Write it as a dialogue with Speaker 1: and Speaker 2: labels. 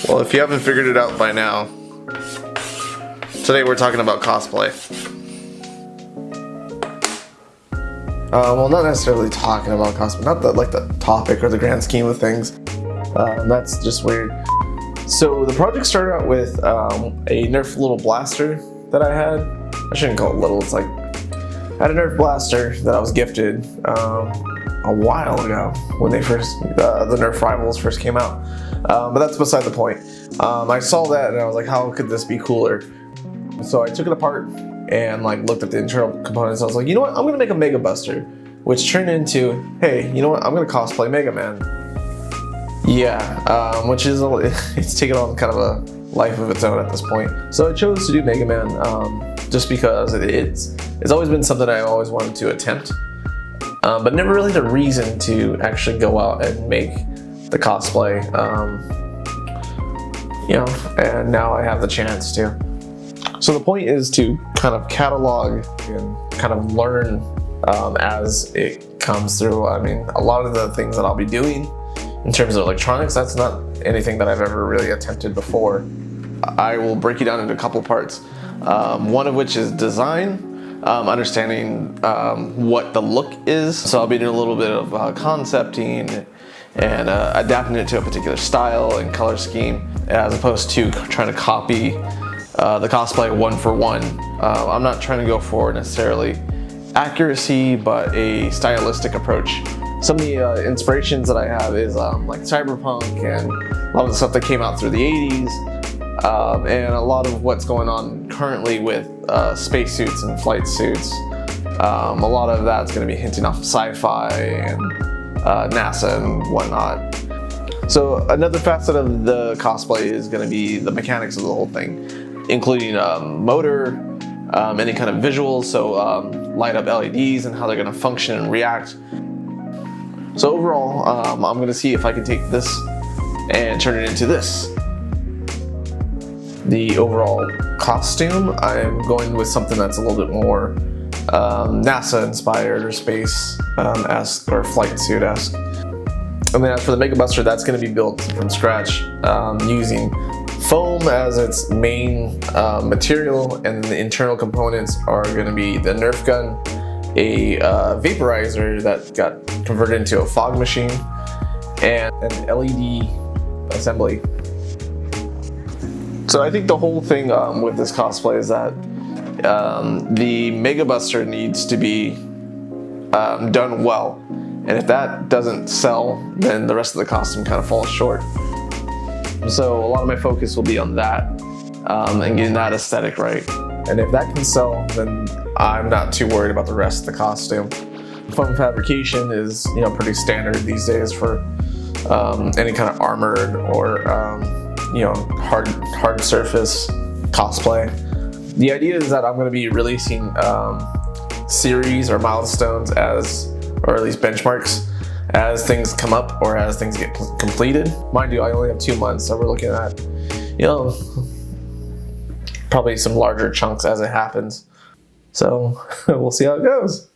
Speaker 1: Well, if you haven't figured it out by now, today we're talking about cosplay. Well, not necessarily talking about cosplay, not the topic or the grand scheme of things. That's just weird. So the project started out with a Nerf little blaster that I had. I shouldn't call it little, it's like, I had a Nerf blaster that I was gifted a while ago when they first, the Nerf Rivals first came out. But that's beside the point. I saw that and I was like, how could this be cooler? So I took it apart and like looked at the internal components. I was like, you know what, I'm gonna make a Mega Buster, which turned into, hey, you know what, I'm gonna cosplay Mega Man. Yeah, which is, it's taken on kind of a life of its own at this point. So I chose to do Mega Man just because it's always been something I always wanted to attempt, but never really the reason to actually go out and make the cosplay, you know, and now I have the chance to. So the point is to kind of catalog and kind of learn as it comes through. I mean, a lot of the things that I'll be doing in terms of electronics, that's not anything that I've ever really attempted before. I will break it down into a couple parts. One of which is design, understanding what the look is. So I'll be doing a little bit of concepting and adapting it to a particular style and color scheme, as opposed to trying to copy the cosplay one for one. I'm not trying to go for necessarily accuracy, but a stylistic approach. Some of the inspirations that I have is like cyberpunk and a lot of the stuff that came out through the 80s, and a lot of what's going on currently with spacesuits and flight suits. A lot of that's going to be hinting off sci-fi and NASA and whatnot. So another facet of the cosplay is going to be the mechanics of the whole thing, including motor, any kind of visuals, so light up LEDs and how they're going to function and react. So overall, I'm going to see if I can take this and turn it into this. The overall costume, I'm going with something that's a little bit more NASA inspired or space-esque or flight suit-esque. And then as for the Mega Buster, that's going to be built from scratch using foam as its main material, and the internal components are going to be the Nerf gun, a vaporizer that got converted into a fog machine, and an LED assembly. So I think the whole thing with this cosplay is that the Mega Buster needs to be done well. And if that doesn't sell, then the rest of the costume kind of falls short. So a lot of my focus will be on that and getting that aesthetic right. And if that can sell, then I'm not too worried about the rest of the costume. Foam fabrication is, you know, pretty standard these days for any kind of armored or you know, hard surface cosplay. The idea is that I'm going to be releasing series or milestones or at least benchmarks as things come up or as things get completed. Mind you, I only have 2 months, so we're looking at, you know, probably some larger chunks as it happens. So we'll see how it goes.